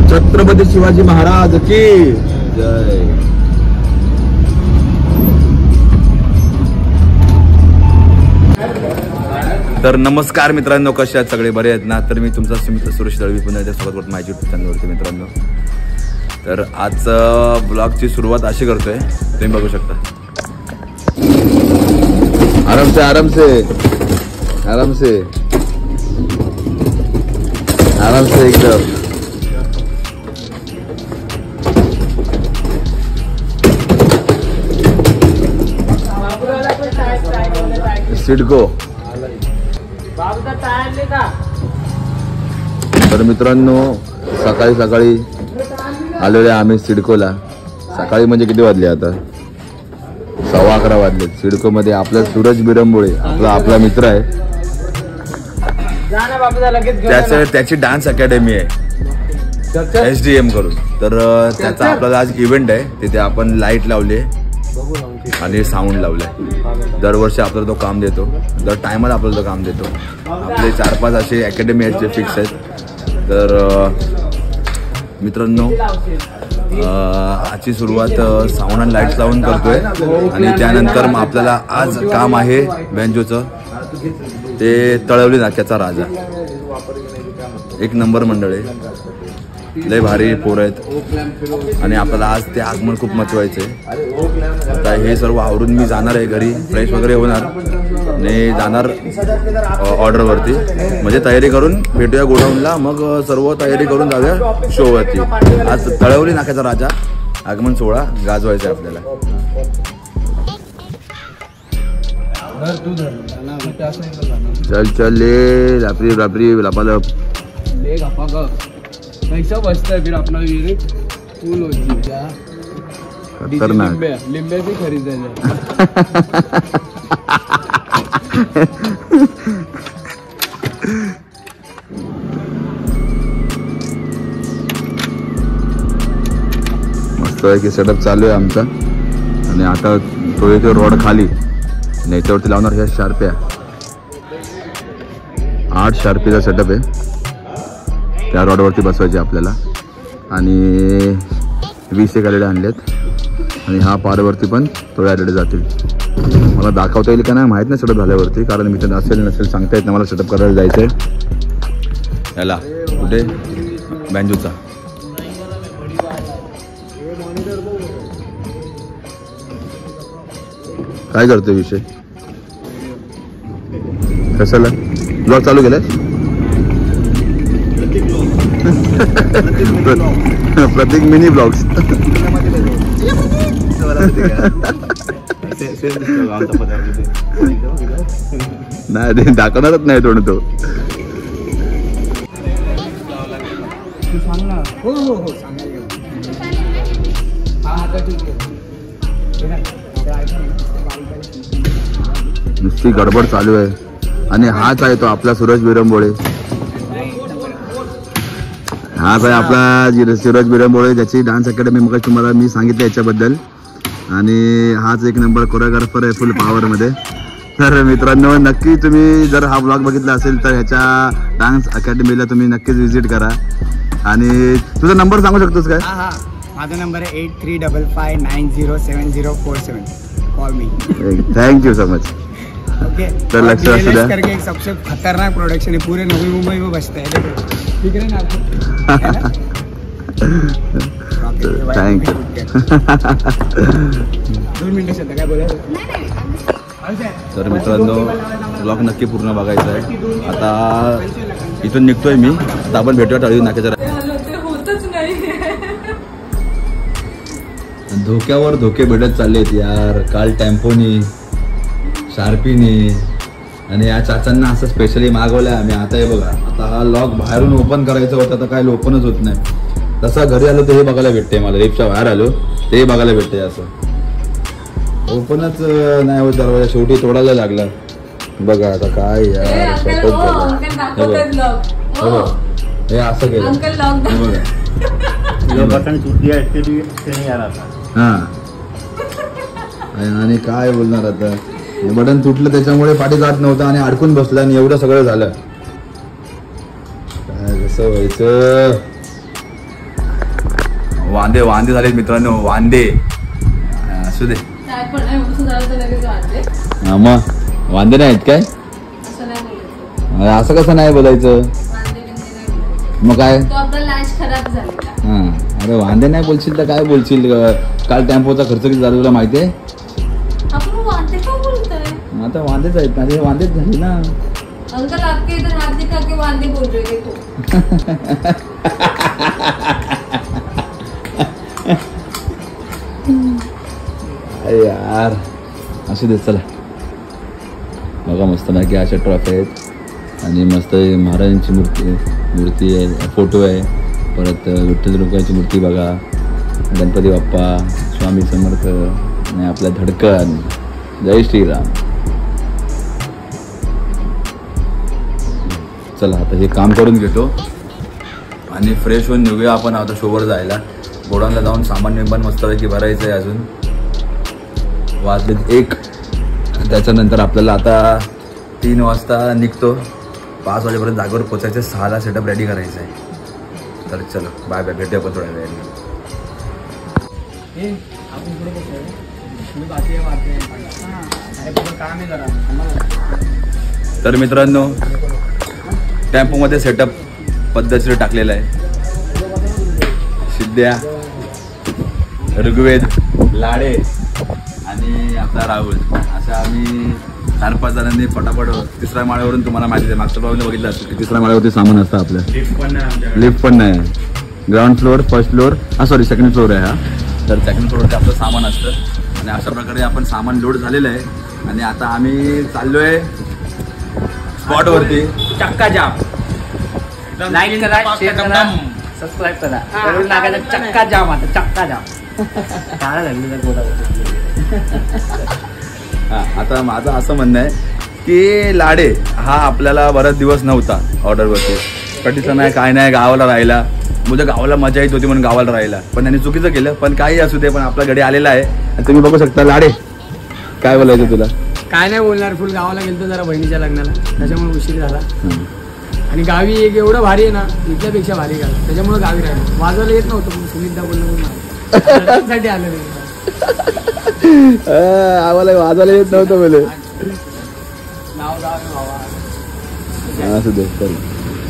छत्रपती शिवाजी महाराज की जय. तर नमस्कार मित्रांनो, कसे आहात सगळे? बरे आहेत ना? तर मी तुमचा मित्र सुरेश दळवी पुन्हा एकदा स्वागत करतो माझ्या यूट्यूब चॅनलवरती मित्रांनो. तर आज ब्लॉगची सुरुवात अशी करतोय, तुम्ही बघू शकता. आराम से आराम से आराम से आराम से एकदम. सिडको. तर मित्रांनो, सकाळी सकाळी आलेले आम्ही सिडकोला. सकाळी म्हणजे किती वाजले आता? 11:15 वाजले. सिडको मध्ये आपला सूरज बिरंबोळे आपला मित्र आहे. त्याची डान्स अकॅडमी आहे SDM करून. तर त्याचा आपल्याला आज इव्हेंट आहे. तिथे आपण लाईट लावली आणि साऊंड लावलाय. दरवर्षी आपल्याला तो काम देतो, दर टायमाला आपल्याला तो काम देतो. आपले 4-5 असे अकॅडमी आहेत जे फिक्स आहेत. तर मित्रांनो, आजची सुरुवात साऊंड आणि लाईट्स लावून करतोय. आणि त्यानंतर मग आपल्याला आज काम आहे बँजोचं. ते तळवली नाक्याचा राजा, एक नंबर मंडळ आहे, लय भारी पोरं आहेत. आणि आपल्याला आज ते आगमन खूप महत्वाचं आहे. आता हे सर्व आवरून मी जाणार आहे घरी, फ्रेश वगैरे होणार आणि जाणार ऑर्डरवरती. म्हणजे तयारी करून भेटूया गोडाऊनला, मग सर्व तयारी करून जाऊया शोवरती. आज तळवली नाक्याचा राजा आगमन सोहळा गाजवायचा आहे आपल्याला. चल चल ले लापरी लापरी लापालप कैसा बचता है फिर अपना ये फूल होती है. खतरनाक. लिंबे भी खरीदा जाए. मस्त आहे की सेटअप चालू आहे आमचा. आणि आता तो येतो रॉड खाली आणि याच्यावरती लावणार ह्या शार्प्या. 8 शार्पीचा सेटअप आहे. त्या रॉडवरती बसवायचे आपल्याला. आणि 20 आलेले आणलेत. आणि हा पारवरती पण थोडे आलेले जातील. मला दाखवता येईल का नाही माहीत नाही सेटअप झाल्यावरती, कारण मी तर असेल नसेल सांगता येत नाही. मला सेटअप करायला जायचं आहे याला. कुठे? बँजोचा. काय करतोय विषय? कशाला ब्लॉग चालू केलाय? प्रतीक मिनी ब्लॉग्स. नाही दाखवणारच नाही थोडं तो. नुसती गडबड चालू आहे. आणि हाच आहे तो आपला सूरज बिरंबोळे. हाच आहे आपला सूरज बिरंबोळे, ज्याची डान्स अकॅडमी मग तुम्हाला मी सांगितलं याच्याबद्दल. आणि हाच एक नंबर कोरिओग्राफर आहे फुल पॉवरमध्ये. तर मित्रांनो, नक्की तुम्ही जर हा ब्लॉग बघितला असेल तर ह्याच्या डान्स अकॅडमीला तुम्ही नक्कीच व्हिजिट करा. आणि तुझा नंबर सांगू शकतोस काय? माझा नंबर आहे 8355907047. कॉल मी. Thank you so much. ओके. तर लक्ष असू द्या. करके एक सबसे खतरनाक प्रोडक्शन है, पूरे नवी मुंबई में बचता है. ठीक है ना? थँक्यू. 2 मिनिटं काय बोलायचं. तर मित्रांनो, ब्लॉग नक्की पूर्ण बघायचा आहे. आता इथून निघतोय मी. आता आपण भेटूया तळवली नाक्याच्या. धोक्यावर धोके भेटत चाललेत यार. काल टेम्पोनी, शार्पीने आणि या चाचांना असं स्पेशली मागवलंय आम्ही. आता हे बघा, आता हा लॉक बाहेरून ओपन करायचं होतं तर काय ओपनच होत नाही. तसा घरी आलो तर हे बघायला भेटते. मला रिक्षा बाहेर आलो ते बघायला भेटते. असं ओपनच नाही होत दरवाजा. शेवटी तोडायला लागला. बघा आता काय यार, स्वतःच झालं. हे असं केलं. हा. आणि काय बोलणार आता. बटन तुटलं त्याच्यामुळे पाठी जात नव्हतं आणि अडकून बसला आणि एवढं सगळं झालं. काय कसं व्हायचं. वांदे वांदे झालेत मित्रांनो, वांदे. असू दे. काय पण नाही उठून झालं तर लगेच वाटले. हा मग वांदे नाहीत काय? असं नाही बोलायचं. असं कसं नाही बोलायचं? वांदे बिंदे नाही बोलायचं. मग काय? तो आपला लॅच खराब झालेला. हा अरे वांदे नाही बोलशील तर काय बोलशील? काल टेम्पोचा खर्च किती झाला तुला माहितीये? आपण वांदे का बोलतोय? आता वांदेच आहेत ना, ते वांदेच झाले ना. अंकल आपके इधर हाथ दिखा के वांदे बोल रहे देखो. अरे यार असू दे. चला बघा मस्त ना की अशा ट्रॉफी आहेत आणि मस्त महाराजांची मूर्ती आहे, फोटो आहे. परत विठ्ठल रुक्माईची मूर्ती बघा, गणपती बाप्पा, स्वामी समर्थ आणि आपल्या धडकन. जय श्रीराम. चला आता हे काम करून घेतो आणि फ्रेश होऊन निघूया आपण आता शोवर जायला. गोडाऊनला जाऊन सामान बिमान मस्तपैकी भरायचं आहे. अजून वाजलेत 1. त्याच्यानंतर आपल्याला आता 3 वाजता निघतो. 5 वाजेपर्यंत जागेवर पोचायचं. 6ला सेटअप रेडी करायचं आहे. तर चलो बाय बाय, भेटूया आपण थोड्या वेळाने. तर मित्रांनो टेम्पोमध्ये सेटअप पद्धतशीर टाकलेला आहे. सिद्ध्या, ऋग्वेद, लाडे आणि आपला राहुल असं आम्ही 4-5 जणांनी पटापट 3ऱ्या माळ्यावरून, तुम्हाला माहिती आहे मागच्या भागाने बघितलं असतं की 3ऱ्या माळ्यावरती सामान असतं आपलं. लिफ्ट पण नाही. Ground floor, first floor, sorry second floor आहे हा. तर सेकंड फ्लोअरवरती आपलं सामान असतं आणि अशा प्रकारे आपण सामान लोड झालेलं आहे आणि आता आम्ही चाललोय स्पॉटवरती. चक्का जाम. लाईक करा, शेअर करा, सबस्क्राईब करा. करून टाकायचं चक्का जाम. आता चक्का जाम काय झालं हा आता माझं असं म्हणणं आहे की लाडे हा आपल्याला बराच दिवस नव्हता ऑर्डरवरती. कधीच नाही काय नाही, गावाला राहिला. मुझ्या गावाला मजा येत होती म्हणून गावाला राहिला, पण त्यांनी चुकीचं केलं. पण काही असू दे, पण आपला गडी आलेला आहे आणि तुम्ही बघू शकता. लाडे काय बोलायचं तुला? काय नाही बोलणार, फुल गावाला गेलतो जरा बहिणीच्या लग्नाला, त्याच्यामुळे उशीर झाला. आणि गावी एक एवढं भारी आहे ना, इथल्यापेक्षा भारी गाव, त्याच्यामुळे गावी राहिलो. वाजवायला येत नव्हतं पण सुनीतदा बोललो साठी आलं नाही. आम्हाला वाजवायला येत नव्हतं बोले. नाव गाव असू दे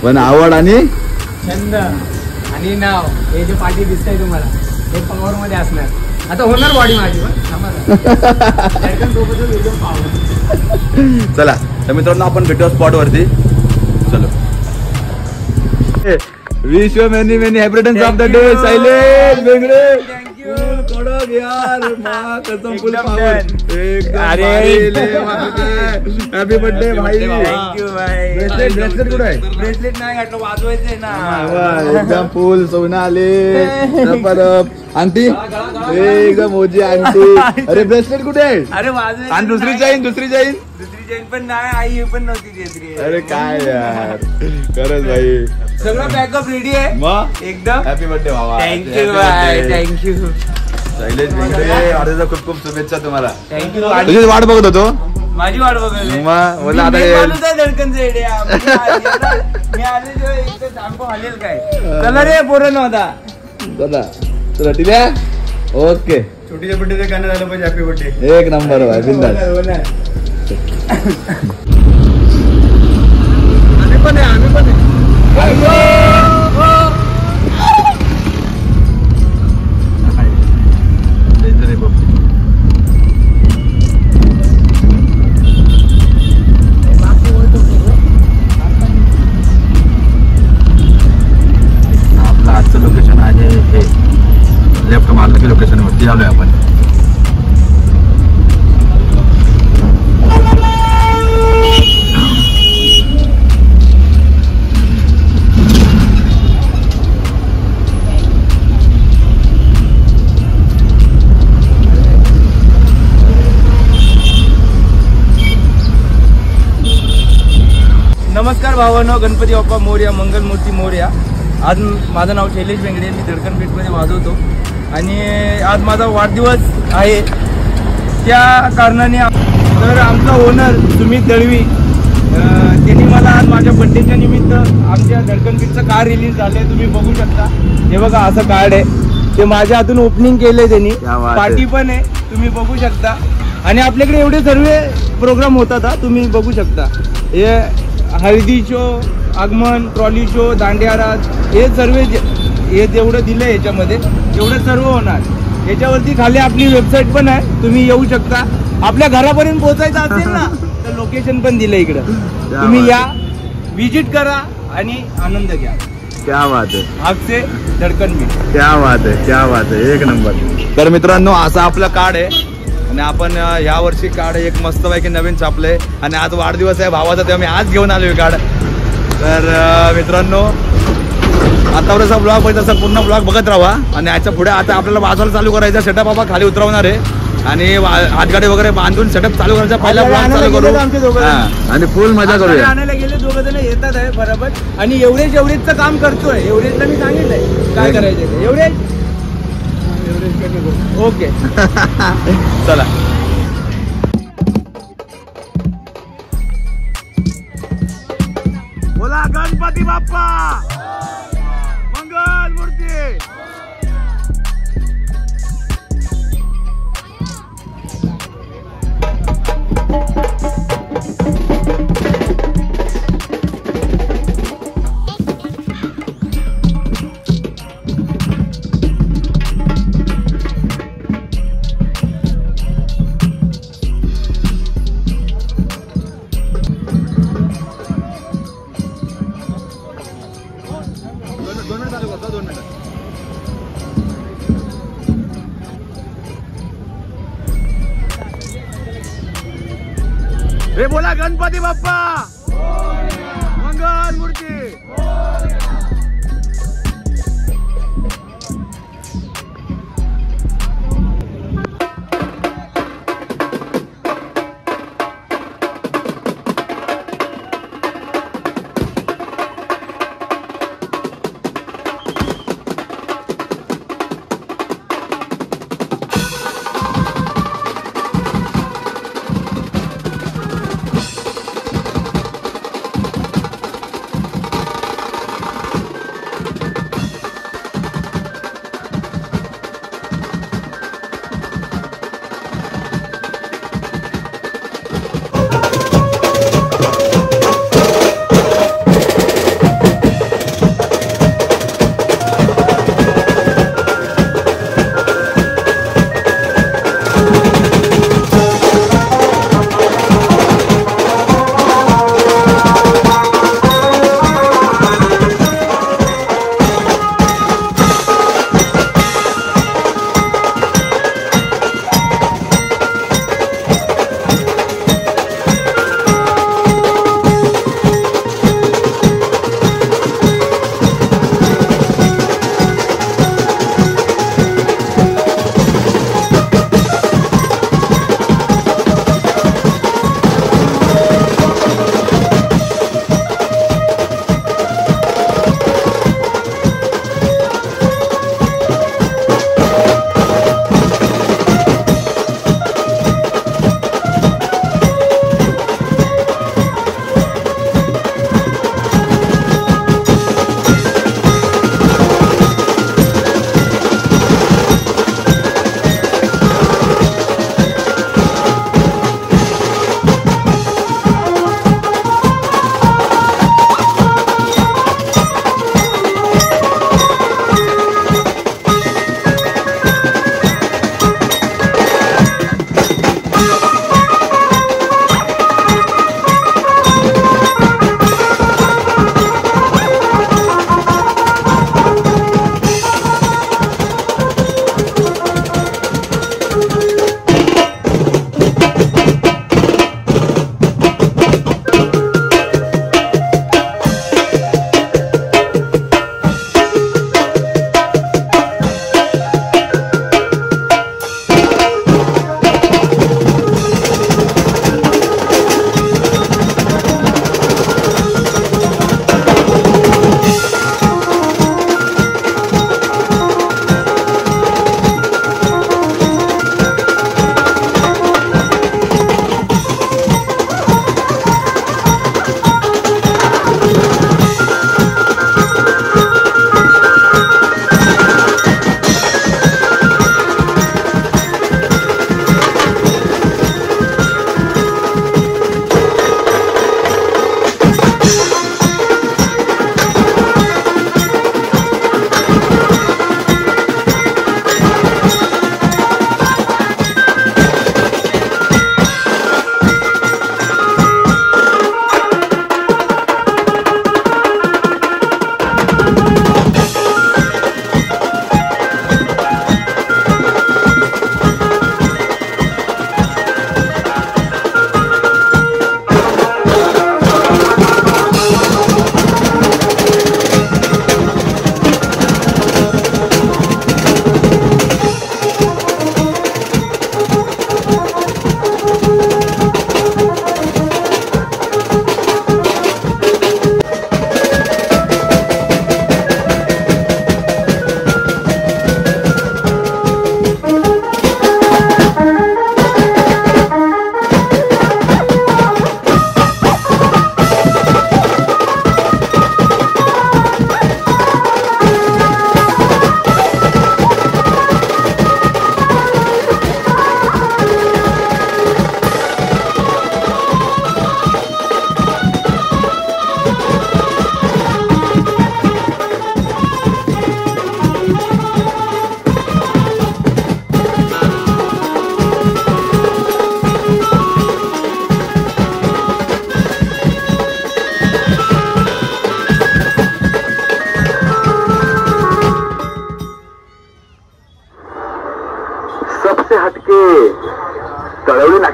पण आवड आणि छंद आणि नाव हे जे पाठी दिसतंय तुम्हाला हे पॉवर मध्ये असणार. आता होणार बॉडी माझी पण सोबतच एकदम पावर. चला तर मित्रांनो आपण भेटू स्पॉट वरती. चलो. Wish you many many happy returns of the day Shailesh Bengde. कडक यार, मां कसम फुल पावर. हॅपी बर्थडे भाई. थँक्यू भाई. ब्रेसलेट कुठे आहे? ब्रेसलेट नाही घातलं, वाजवायचंय ना. एकदम फुल सोनं आले. परत आंटी एकदम मोजी आंटी. अरे ब्रेसलेट कुठे आहे? अरे वाजवायचं. आणि दुसरी चैन दुसरी चेन पण नाही, आई पण नव्हती देत रे. अरे काय यार, खरंच भाई सगळं बॅकअप रेडी आहे मग एकदम. हॅपी बर्थडे भावा. Thank you bye. Thank you Shailesh Bengde, वाढदिवसाच्या खूप खूप शुभेच्छा तुम्हाला. थँक्यू. तुझीच वाट बघत होतो. माझी वाट बघायला मग बोला आता धडकनचा एरिया. मी आले तेव्हा एक सांगू हालेल काय. चला रे पोरं नव्हता. चला चला ठीक आहे. ओके. छोटीच्या बर्थडे गाणं झालं पाहिजे. Happy birthday. एक नंबर भाई, बिंदास. आम्ही पण आहे. आपलं आजचं लोकेशन आहे हे लेफ्ट मारलं की लोकेशन वरती आलोय आपण. नमस्कार भावांनो, गणपती बाप्पा मोरया, मंगलमूर्ती मोरया. आज माझं नाव शैलेश बेंगडे. मी धडकन बीटमध्ये वाजवतो आणि आज माझा वाढदिवस आहे. त्या कारणाने तर आमचा ओनर सुमित दळवी त्यांनी मला आज माझ्या बड्डेच्या निमित्त आमच्या धडकन बीटचं कार रिलीज झालं आहे. तुम्ही बघू शकता. हे बघा असं कार्ड आहे ते माझ्या हातून ओपनिंग केले त्यांनी. क्या बात आहे. पार्टी पण आहे तुम्ही बघू शकता. आणि आपल्याकडे एवढे सर्व प्रोग्राम होतात हा, तुम्ही बघू शकता. हे हळदी शो, आगमन, ट्रॉली शो, दांडिया राज, हे सर्व हे जेवढं दिलंय याच्यामध्ये एवढं सर्व होणार. याच्यावरती खाली आपली वेबसाईट पण आहे, तुम्ही येऊ शकता. आपल्या घरापर्यंत पोहोचायचं असेल ना तर लोकेशन पण दिलं इकडं. तुम्ही या, विजिट करा आणि आनंद घ्या. क्या बात आहे. आपसे धडकन मीठ. क्या बात आहे, क्या बात आहे, एक नंबर. तर मित्रांनो असा आपलं कार्ड आहे आणि आपण या वर्षी कार्ड एक मस्तपैकी नवीन छापलंय. आणि आज वाढदिवस आहे भावाचा, तेव्हा मी आज घेऊन आलोय कार्ड. तर मित्रांनो आतावरचा ब्लॉग पाहिजे तसा पूर्ण ब्लॉग बघत राहा. आणि याच्या पुढे आता आपल्याला वाजवायला चालू करायचा. सेटअप बाबा खाली उतरवणार आहे आणि हातगाडी वगैरे बांधून सेटअप चालू करायचा. पहिला ब्लॉग चालू करू आणि फुल मजा करूया. आणायला गेले दोघं जण येतात आहे बरोबर. आणि एवढेच काम करतोय. एवढेजला मी सांगितलंय काय करायचं. एवढेच ओके चला. बोला गणपती बाप्पा मंगल मूर्ती. हे बोला गणपती बाप्पा मंगल मूर्ती.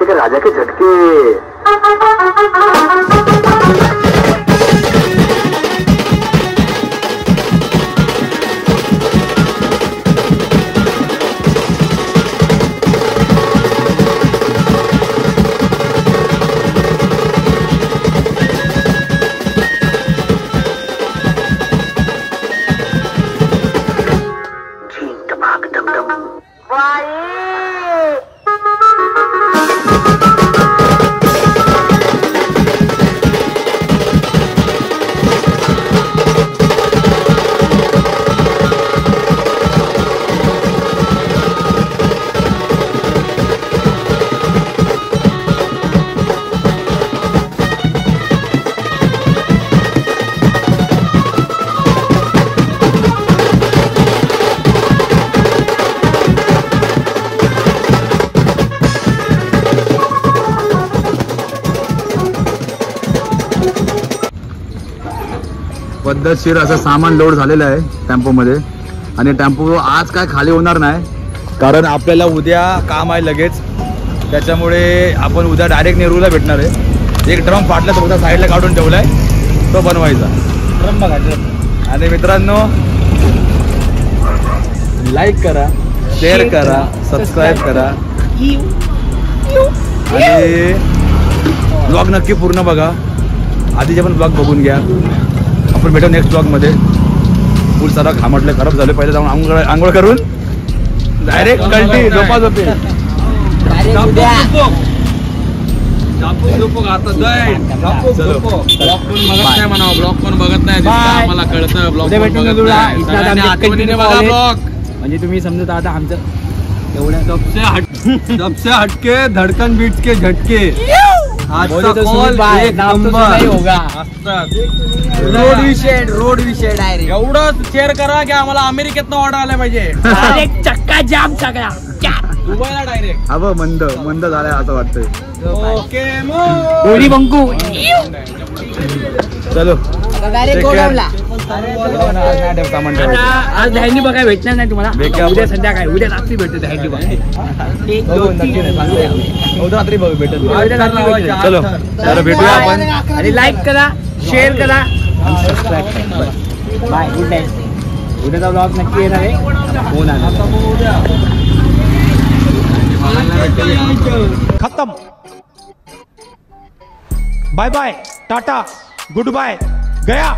झटके के राजा के झटके। पद्धतशीर असं सामान लोड झालेलं आहे टेम्पोमध्ये आणि टेम्पो आज काय खाली होणार नाही कारण आपल्याला उद्या काम आहे लगेच. त्याच्यामुळे आपण उद्या डायरेक्ट नेरूळला भेटणार आहे. एक ड्रम फाटला तो उद्या साईडला काढून ठेवलाय, तो बनवायचा ड्रम बघा. आणि मित्रांनो लाईक करा, शेअर करा, सबस्क्राईब करा आणि ब्लॉग नक्की पूर्ण बघा. आधीचे पण ब्लॉग बघून घ्या. आपण भेटू नेक्स्ट ब्लॉग मध्ये. फुल सारा खामटले खराब झाले. पहिले जाऊन आंघोळ करून डायरेक्ट कल्टी झोपा झोपे. ब्लॉग पण बघत नाही आम्हाला कळतं. ब्लॉग म्हणजे तुम्ही समजत आता आमचं एवढं सबसे हटके धडकन बीट्स के झटके. रोड विषय डायरेक्ट एवढं शेअर करा की आम्हाला अमेरिकेत ऑर्डर आल्या पाहिजे. डायरेक्ट चक्का जाम सगळा दुबईला डायरेक्ट. अबं मंद झालाय असं वाटतंय. ओके गोरी बंकू चलो डायरेक्ट गोडाऊनला. सामान आज दह्यांनी बघायला भेटणार नाही तुम्हाला. उद्या संध्याकाळी, उद्या रात्री भेटते दह्यांनी उद्या रात्री भेटेल. चलो तर भेटूया आपण. आणि लाईक करा, शेअर करा आणि सबस्क्राईब करा. Bye, good night. उद्याचा ब्लॉग नक्की येणार आहे. फोन आला खत्म. बाय बाय, टाटा, गुड बाय, गया.